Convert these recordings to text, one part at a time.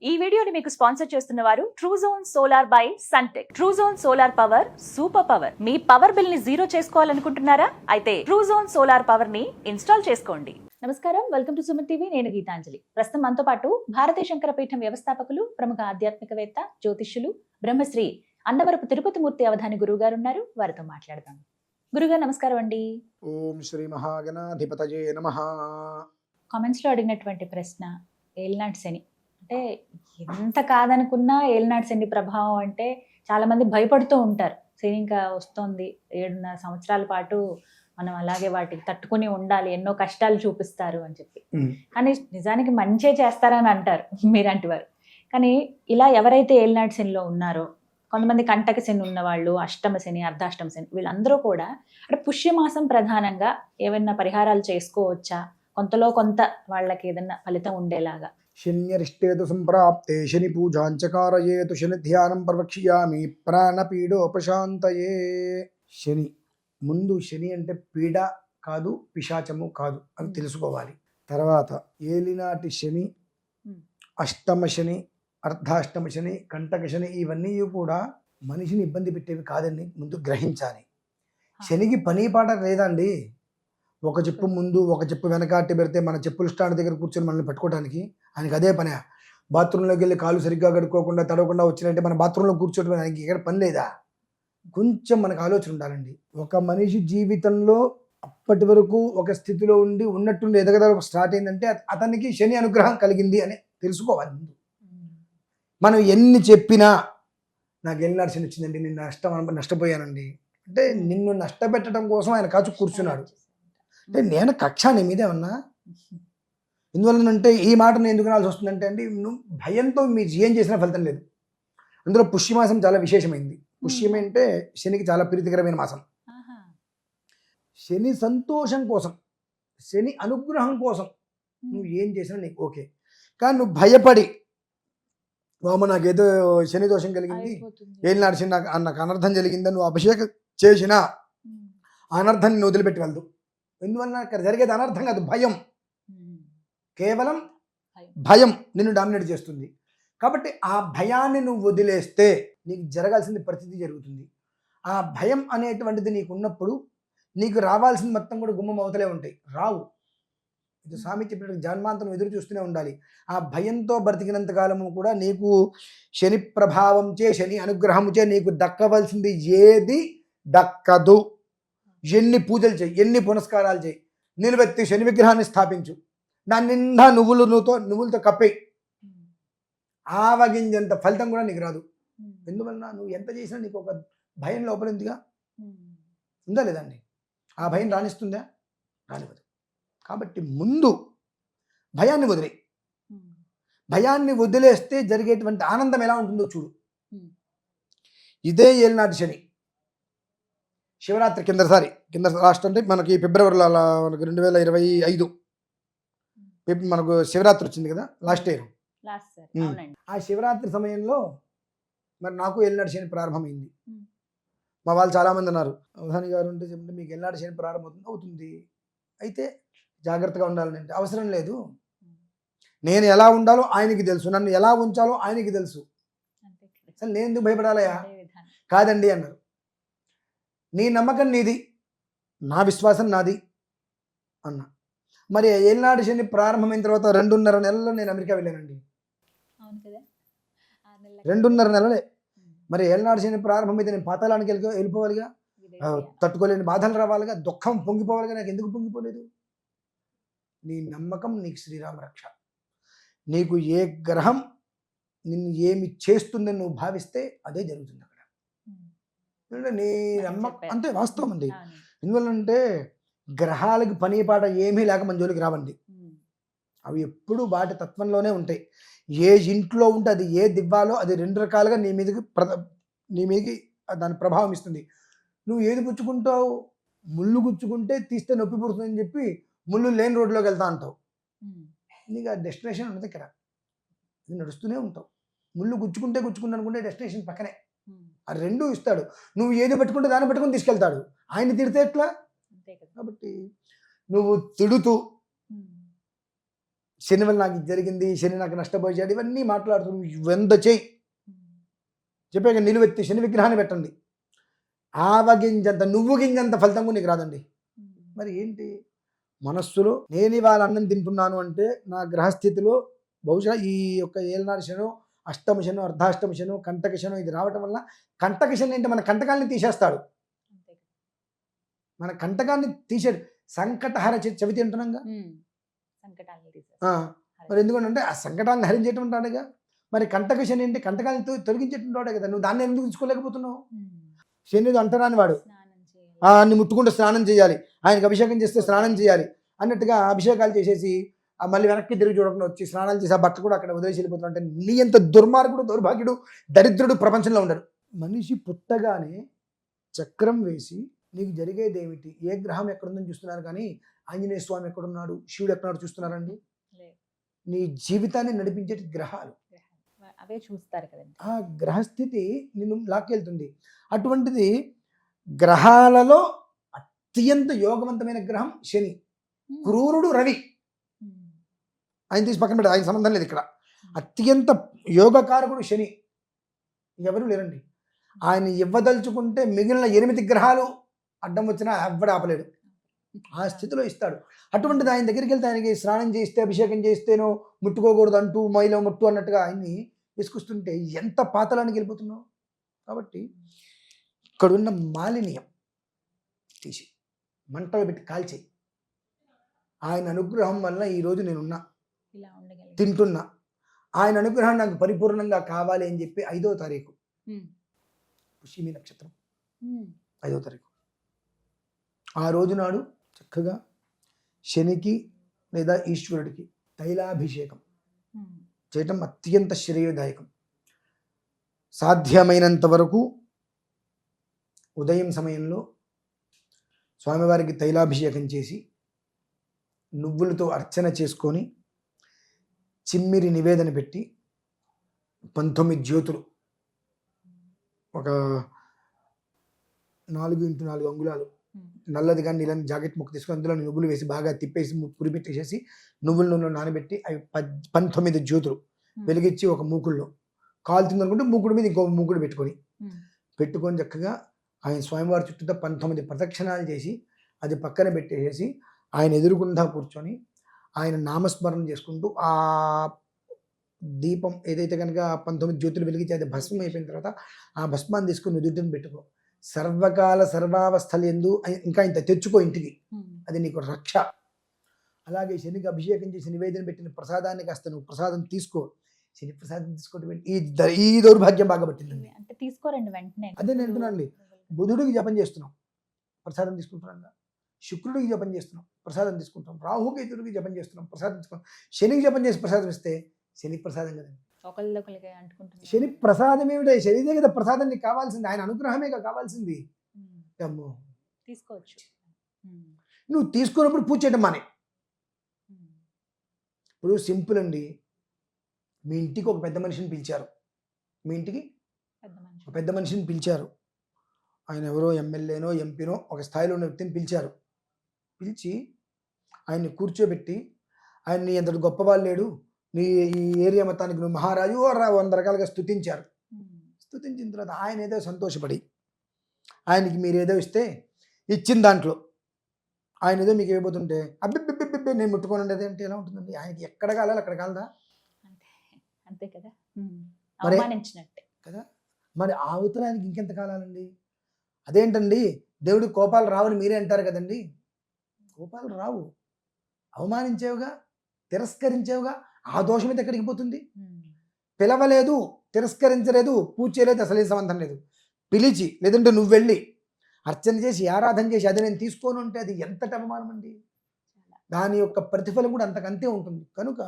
ఈ వీడియోని మీకు స్పాన్సర్ చేస్తున్న వారు Truzon solar by Suntek. Truzon solar power super power. మీ పవర్ బిల్ ని జీరో చేసుకోవాలనుకుంటున్నారా? అయితే ట్రూజోన్ సోలార్ పవర్ ని ఇన్స్టాల్ చేసుకోండి. నమస్కారం, వెల్కమ్ టు సుమన్ టీవీ. నేను గీతాంజలి. ప్రస్తుతం మనతో పాటు భారతీయ శంకరపీఠం వ్యవస్థాపకులు, ప్రముఖ ఆధ్యాత్మికవేత్త, జ్యోతిష్యులు, బ్రహ్మశ్రీ అన్నవరపు తిరుపతి మూర్తి అవధాని గురువు గారు ఉన్నారు. వారితో మాట్లాడదాం. గురుగారు నమస్కారం అండి. ఓం శ్రీ మహాగణాధిపతయే నమః. కామెంట్స్ లో అడిగినటువంటి ప్రశ్న, ఏలినాటి శని అంటే ఎంత కాదనుకున్నా ఏలినాటి శని ప్రభావం అంటే చాలా మంది భయపడుతూ ఉంటారు. శని ఇంకా వస్తుంది, 7.5 సంవత్సరాల పాటు మనం అలాగే వాటికి తట్టుకుని ఉండాలి, ఎన్నో కష్టాలు చూపిస్తారు అని చెప్పి. కానీ నిజానికి మంచే చేస్తారని అంటారు మీరంటి వారు. కానీ ఇలా ఎవరైతే ఏలినాటి శనిలో ఉన్నారో, కొంతమంది కంటక శని ఉన్నవాళ్ళు, అష్టమ శని, అర్ధాష్టమ శని, వీళ్ళందరూ కూడా అంటే పుష్యమాసం ప్రధానంగా ఏమైనా పరిహారాలు చేసుకోవచ్చా? కొంతలో కొంత వాళ్ళకి ఏదైనా ఫలితం ఉండేలాగా. శన్యరిష్టేతు సంప్రాప్తే శని పూజాంచకారయేతు శని ధ్యానం ప్రవక్ష్యామి ప్రాణపీడోపశాంతయే. శని ముందు శని అంటే పీడ కాదు, పిశాచము కాదు అని తెలుసుకోవాలి. తర్వాత ఏలినాటి శని, అష్టమ శని, అర్ధాష్టమ శని, కంటక శని, ఇవన్నీ కూడా మనిషిని ఇబ్బంది పెట్టేవి కాదని ముందు గ్రహించాలి. శనికి పని పాట లేదండి. ఒక చెప్పు ముందు ఒక చెప్పు వెనకాట్టి పెడితే మన చెప్పుల స్టాండ్ దగ్గర కూర్చొని మనల్ని పట్టుకోవడానికి ఆయనకి అదే పనే. బాత్రూంలోకి వెళ్ళి కాలు సరిగ్గా కడుక్కోకుండా తడవకుండా వచ్చినట్టే మన బాత్రూంలో కూర్చోవడం ఆయనకి ఇక్కడ పని లేదా? కొంచెం మనకు ఆలోచన ఉండాలండి. ఒక మనిషి జీవితంలో అప్పటి వరకు ఒక స్థితిలో ఉండి ఉన్నట్టుండి ఎదగదల స్టార్ట్ అయిందంటే అతనికి శని అనుగ్రహం కలిగింది అని తెలుసుకోవాలి ముందు. మనం ఎన్ని చెప్పినా నాకు ఏలినాటి శని వచ్చిందండి, నేను నష్టపోయానండి అంటే నిన్ను నష్టపెట్టడం కోసం ఆయన కాచు కూర్చున్నాడు. అంటే నేను కక్ష నీ మీదే ఉన్నా. ఎందువల్లనంటే ఈ మాట నేను ఎందుకు రాల్సి వస్తుందంటే అండి, నువ్వు భయంతో మీరు ఏం చేసినా ఫలితం లేదు. అందులో పుష్యమాసం చాలా విశేషమైంది. పుష్యం అంటే శనికి చాలా ప్రీతికరమైన మాసం. శని సంతోషం కోసం, శని అనుగ్రహం కోసం నువ్వు ఏం చేసినా నీకు ఓకే. కానీ నువ్వు భయపడి వామ నాకేదో శని దోషం కలిగింది, ఏలినాటి శని నాకు అనర్థం జరిగిందని నువ్వు అభిషేకం చేసినా అనర్థాన్ని నువ్వు వదిలిపెట్టి వెళ్దు. ఎందువల్ల అక్కడ జరిగేది అనర్థం కాదు, భయం. కేవలం భయం నిన్ను డామినేట్ చేస్తుంది. కాబట్టి ఆ భయాన్ని నువ్వు వదిలేస్తే నీకు జరగాల్సిన పరిస్థితి జరుగుతుంది. ఆ భయం అనేటువంటిది నీకు ఉన్నప్పుడు నీకు రావాల్సిన మొత్తం కూడా గుమ్మం అవతలే ఉంటాయి, రావు. ఇది స్వామి చెప్పినట్టు జన్మాంతరం ఎదురు చూస్తూనే ఉండాలి. ఆ భయంతో బ్రతికినంత కాలము కూడా నీకు శని ప్రభావం చే, శని అనుగ్రహము చే నీకు దక్కవలసింది ఏది దక్కదు. ఎన్ని పూజలు చేయి, ఎన్ని పునస్కారాలు చేయి, నిలువెత్తి శని విగ్రహాన్ని స్థాపించు, దాని నిండా నువ్వులతో కప్పేయి, ఆవగింజంత ఫలితం కూడా నీకు రాదు. ఎందువలన నువ్వు ఎంత చేసినా నీకు ఒక భయం లోపలిందిగా ఉందా లేదండి? ఆ భయం రాణిస్తుందా? రానివ్వదు. కాబట్టి ముందు భయాన్ని వదిలే. భయాన్ని వదిలేస్తే జరిగేటువంటి ఆనందం ఎలా ఉంటుందో చూడు. ఇదే ఏలినాటి శని. శివరాత్రి కింద లాస్ట్ అంటే మనకి ఫిబ్రవరిలో మనకి 2025 మనకు శివరాత్రి వచ్చింది కదా, లాస్ట్ ఇయర్. ఆ శివరాత్రి సమయంలో మరి నాకు ఏలినాటి శని ప్రారంభమైంది. మా వాళ్ళు చాలామంది అన్నారు, అవధాని గారు అంటే చెప్తే మీకు ఏలినాటి శని ప్రారంభం అవుతుంది, అయితే జాగ్రత్తగా ఉండాలని. అంటే అవసరం లేదు, నేను ఎలా ఉండాలో ఆయనకి తెలుసు, నన్ను ఎలా ఉంచాలో ఆయనకి తెలుసు, అసలు నేను ఎందుకు భయపడాలయా? కాదండి అన్నారు. నీ నమ్మకం నీది, నా విశ్వాసం నాది అన్న. మరి ఏలినాటి శని ప్రారంభమైన తర్వాత 2.5 నెలల్లో నేను అమెరికా వెళ్ళానండి. 2.5 నెలలే. మరి ఏలినాటి శని ప్రారంభమైతే నేను పాతాళానికి వెళ్ళిపోవాలిగా, తట్టుకోలేని బాధలు రావాలిగా, దుఃఖం పొంగిపోవాలిగా. నాకు ఎందుకు పొంగిపోలేదు? నీ నమ్మకం నీకు శ్రీరామ రక్ష. నీకు ఏ గ్రహం నిన్ను ఏమి చేస్తుందని నువ్వు భావిస్తే అదే జరుగుతుంది అక్కడ. నీ నమ్మకం అంతే, వాస్తవం అండి. ఎందువల్లంటే గ్రహాలకి పని పాట ఏమీ లేక మన జోలికి రావండి. అవి ఎప్పుడు వాటి తత్వంలోనే ఉంటాయి. ఏ ఇంట్లో ఉంటే అది ఏ దివ్వాలో అది 2 రకాలుగా నీ మీదకి దాని ప్రభావం ఇస్తుంది. నువ్వు ఏది పుచ్చుకుంటావు? ముళ్ళు గుచ్చుకుంటే తీస్తే నొప్పి పుడుతుందని చెప్పి ముళ్ళు లేని రోడ్లోకి వెళ్తా అంటావు. నీకు ఆ డెస్టినేషన్ ఉన్నది ఇక్కడ, ఇది నడుస్తూనే ఉంటావు. ముళ్ళు గుచ్చుకుంటే అనుకుంటే డెస్టినేషన్ పక్కనే. ఆ 2 ఇస్తాడు. నువ్వు ఏది పెట్టుకుంటే దాన్ని పెట్టుకుని తీసుకెళ్తాడు. ఆయన తిడితే ఎట్లా? కాబట్టి నువ్వు తిడుతూ శని వల్ల నాకు ఇది జరిగింది, శని నాకు నష్టపోయాడు, ఇవన్నీ మాట్లాడుతూ వెంద చేయి చెప్పాక నిలువెత్తి శని విగ్రహాన్ని పెట్టండి, ఆవగింజంత నువ్వు గింజంత ఫలితం కూడా నీకు రాదండి. మరి ఏంటి మనస్సులో నేను ఇవాళ అన్నం తింటున్నాను అంటే నా గ్రహస్థితిలో బహుశా ఈ యొక్క ఏలనాడు శను, అష్టమ శను, అర్ధాష్టమ శను, కంటక శను ఇది రావటం వల్ల, కంటక శని అంటే మన కంటకాన్ని తీసేస్తాడు, మన కంటకాన్ని తీసాడు. సంకటహర చవితి అంటున్నాగా, సంకటాన్ని తీసేస్తాడు. మరి ఎందుకంటే ఆ సంకటాన్ని హరించేటువంటి వాడుగా, మరి కంటక శని అంటే కంటకాన్ని తొలగించేటువంటి వాడే కదా, నువ్వు దాన్ని ఎందుకు తీసుకోలేకపోతున్నావు? శని అంటరాని వాడు, స్నానం చేయాలి. అన్ని ముట్టుకుంటే స్నానం చేయాలి, ఆయనకు అభిషేకం చేస్తే స్నానం చేయాలి అన్నట్టుగా అభిషేకాలు చేసేసి మళ్ళీ వెనక్కి తిరిగి చూడకుండా వచ్చి స్నానాలు చేసి ఆ బట్టలు కూడా అక్కడ వదిలేసి వెళ్ళిపోతున్నా అంటే నీ ఎంత దుర్మార్గుడు, దౌర్భాగ్యుడు, దరిద్రుడు ప్రపంచంలో ఉండడు. మనిషి పుట్టగానే చక్రం వేసి నీకు జరిగేది ఏమిటి, ఏ గ్రహం ఎక్కడుందని చూస్తున్నారు కానీ ఆంజనేయ స్వామి ఎక్కడున్నాడు, శివుడు ఎక్కడున్నాడు చూస్తున్నారండి? నీ జీవితాన్ని నడిపించే గ్రహాలు అవే చూస్తారు కదండి. ఆ గ్రహస్థితి నిన్ను లాక్కెళ్తుంది. అటువంటిది గ్రహాలలో అత్యంత యోగవంతమైన గ్రహం శని, క్రూరుడు రవి, ఆయన తీసి పక్కన పెట్టి ఆయన సంబంధం లేదు ఇక్కడ. అత్యంత యోగకారకుడు శని, ఎవరు లేరండి. ఆయన ఇవ్వదలుచుకుంటే మిగిలిన 8 గ్రహాలు అడ్డం వచ్చినా ఎవ్వడు ఆపలేడు, ఆ స్థితిలో ఇస్తాడు. అటువంటిది ఆయన దగ్గరికి వెళ్తే ఆయనకి స్నానం చేస్తే అభిషేకం చేస్తేనో ముట్టుకోకూడదు అంటూ మైలో ముట్టు అన్నట్టుగా ఆయన్ని తీసుకొస్తుంటే ఎంత పాతలానికి వెళ్ళిపోతున్నావు. కాబట్టి ఇక్కడున్న మాలిన్యం తీసి మంటలు పెట్టి కాల్చేయి. ఆయన అనుగ్రహం వల్ల ఈరోజు నేనున్నా, ఇలా ఉండగలిగి తింటున్నా. ఆయన అనుగ్రహం నాకు పరిపూర్ణంగా కావాలి అని చెప్పి 5వ తారీఖు పుష్యమి నక్షత్రం 5వ తారీఖు ఆ రోజు నాడు చక్కగా శనికి లేదా ఈశ్వరుడికి తైలాభిషేకం చేయటం అత్యంత శ్రేయోదాయకం. సాధ్యమైనంత వరకు ఉదయం సమయంలో స్వామివారికి తైలాభిషేకం చేసి నువ్వులతో అర్చన చేసుకొని చిమ్మిరి నివేదన పెట్టి 19 జ్యోతులు, ఒక 4x4 అంగుళాలు నల్లది కానీ నీళ్ళని జాకెట్ ముక్క తీసుకొని అందులో నువ్వులు వేసి బాగా తిప్పేసి పురి పెట్టేసేసి నువ్వుల నూనెలో నానబెట్టి అవి 19 జ్యోతులు వెలిగించి ఒక మూకుల్లో కాలుతుంది అనుకుంటే మూకుడు మీద ఇంకో మూకుడు పెట్టుకొని చక్కగా ఆయన స్వామివారి చుట్టూ 19 ప్రదక్షిణాలు చేసి అది పక్కన పెట్టేసి ఆయన ఎదురుకుండా కూర్చొని ఆయన నామస్మరణ చేసుకుంటూ ఆ దీపం ఏదైతే కనుక 19 జ్యోతులు వెలిగించి అది భస్మం అయిపోయిన తర్వాత ఆ భస్మాన్ని తీసుకొని నుదుటిని పెట్టుకో. సర్వకాల సర్వావస్థలు ఎందు ఇంకా ఇంత తెచ్చుకో ఇంటికి, అది నీకు రక్ష. అలాగే శనికి అభిషేకం చేసి నివేదన పెట్టిన ప్రసాదాన్ని కాస్త నువ్వు ప్రసాదం తీసుకో. శని ప్రసాదం తీసుకోవడం ఈ దౌర్భాగ్యం బాగా పట్టిందండి. అంటే తీసుకోరండి వెంటనే. అదే నేను అంటున్నానండి, బుధుడికి జపం చేస్తున్నాం ప్రసాదం తీసుకుంటున్నాం, శుక్రుడికి జపం చేస్తున్నాం ప్రసాదం తీసుకుంటాం, రాహుకేతుడికి జపం చేస్తున్నాం ప్రసాదం తీసుకుంటాం. శనికి జపం చేసి ప్రసాదం ఇస్తే శని ప్రసాదం కదండి. ఒకళ్ళొకరికి అంటుకుంటున్నారు. శని ప్రసాదం ఏమిటో, శనిదే కదా ప్రసాదం నీకు కావాల్సింది, ఆయన అనుగ్రహమే కావాల్సింది. అమ్మో తీసుకోవచ్చు. నువ్వు తీసుకున్నప్పుడు పూజ చేయడం మానే. ఇప్పుడు సింపుల్ అండి, మీ ఇంటికి ఒక పెద్ద మనిషిని పిలిచారు, మీ ఇంటికి ఒక పెద్ద మనిషిని పిలిచారు, ఆయన ఎవరో ఎమ్మెల్యేనో ఎంపీనో ఒక స్థాయిలో ఉన్న వ్యక్తిని పిలిచారు. పిలిచి ఆయన్ని కూర్చోబెట్టి ఆయన్ని ఎంతటి గొప్పవాళ్ళు లేడు, నీ ఈ ఏరియా మొత్తానికి నువ్వు మహారాజు 100 రకాలుగా స్తుతించారు. స్తుతించిన తర్వాత ఆయన ఏదో సంతోషపడి ఆయనకి మీరు ఏదో ఇస్తే ఇచ్చిన దాంట్లో ఆయన ఏదో మీకు ఇవ్వబోతుంటే అబ్బిబ్బిబ్బిబ్బి నేను ముట్టుకొని ఉండేది అంటే ఎలా ఉంటుందండి? ఆయనకి ఎక్కడ కాలాలి అక్కడ కాలదా? అంతే కదా, మరి అవమానించినట్టే కదా. మరి ఆ అవతలానికి ఇంకెంత కాలాలండి? అదేంటండి దేవుడి కోపాలు రావని మీరే అంటారు కదండి. కోపాలు రావు, అవమానించేవుగా, తిరస్కరించేవుగా, ఆ దోషం మీద ఎక్కడికి పోతుంది? పిలవలేదు, తిరస్కరించలేదు, పూజ చేయలేదు, అసలు సంబంధం లేదు. పిలిచి లేదంటే నువ్వు వెళ్ళి అర్చన చేసి ఆరాధన చేసి అది నేను తీసుకోను అంటే అది ఎంతటి అవమానం అండి. దాని యొక్క ప్రతిఫలం కూడా అంతకంతే ఉంటుంది. కనుక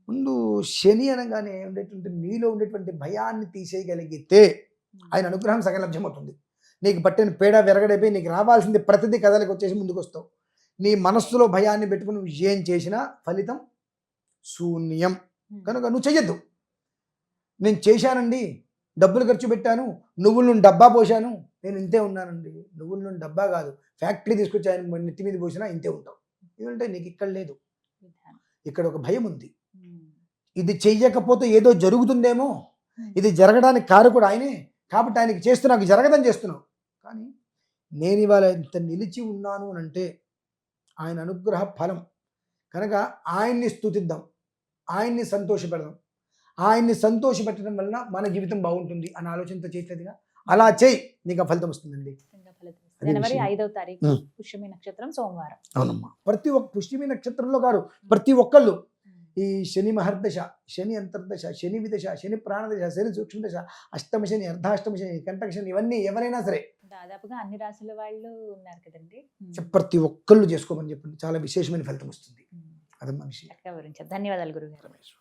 ముందు శని అనగానే ఉండేటువంటి నీలో ఉండేటువంటి భయాన్ని తీసేయగలిగితే ఆయన అనుగ్రహం సగం లభ్యమవుతుంది. నీకు పట్టిన పేడ విరగడైపోయి నీకు రావాల్సింది ప్రతిదీ కథలకు వచ్చేసి ముందుకు వస్తావు. నీ మనస్సులో భయాన్ని పెట్టుకుని నువ్వు ఏం చేసినా ఫలితం శూన్యం. కనుక నువ్వు చెయ్యొద్దు. నేను చేశానండి, డబ్బులు ఖర్చు పెట్టాను, నువ్వుల నుండి డబ్బా పోసాను, నేను ఇంతే ఉన్నానండి. నువ్వుల నుండి డబ్బా కాదు, ఫ్యాక్టరీ తీసుకొచ్చి ఆయన నెత్తి మీద పోసినా ఇంతే ఉంటావు. ఎందుకంటే నీకు ఇక్కడ లేదు. ఇక్కడ ఒక భయం ఉంది. ఉమ్, ఇది చెయ్యకపోతే ఏదో జరుగుతుందేమో, ఉమ్, ఇది జరగడానికి కారకుడు ఆయనే, కాబట్టి ఆయనకి చేస్తూ నాకు జరగదని చేస్తున్నావు. కానీ నేను ఇవాళ ఇంత నిలిచి ఉన్నాను అని అంటే ఆయన అనుగ్రహ ఫలం కనుక ఆయన్ని స్తుతిద్దాం, ఆయన్ని సంతోషపెడదాం. ఆయన్ని సంతోషపెట్టడం వలన మన జీవితం బాగుంటుంది అన్న ఆలోచనతో చేయట్లేదుగా, అలా చేయి, నీకు ఆ ఫలితం వస్తుందండి. ఖచ్చితంగా ఫలితం ఇస్తుంది. అదే జనవరి విషయం. 5వ తారీఖు ఉమ్. పుష్యమి నక్షత్రం సోమవారం. అవునమ్మా, ప్రతి ఒక్క పుష్యమి నక్షత్రంలో గారు ప్రతి ఒక్కళ్ళు ఈ శని మహర్దశ, శని అంతర్దశ, శని విదశ, శని ప్రాణదశ, శని సూక్ష్మదశ, అష్టమ శని, అర్ధాష్టమ శని, కంటక శని, ఇవన్నీ ఎవరైనా సరే దాదాపుగా అన్ని రాసుల వాళ్ళు ఉన్నారు కదండి. ప్రతి ఒక్కళ్ళు చేసుకోమని చెప్పండి, చాలా విశేషమైన ఫలితం వస్తుంది. ఉమ్, అదమ్మా విషయం. చక్కగా వివరించారు. ధన్యవాదాలు గురుగారు. రమేష్.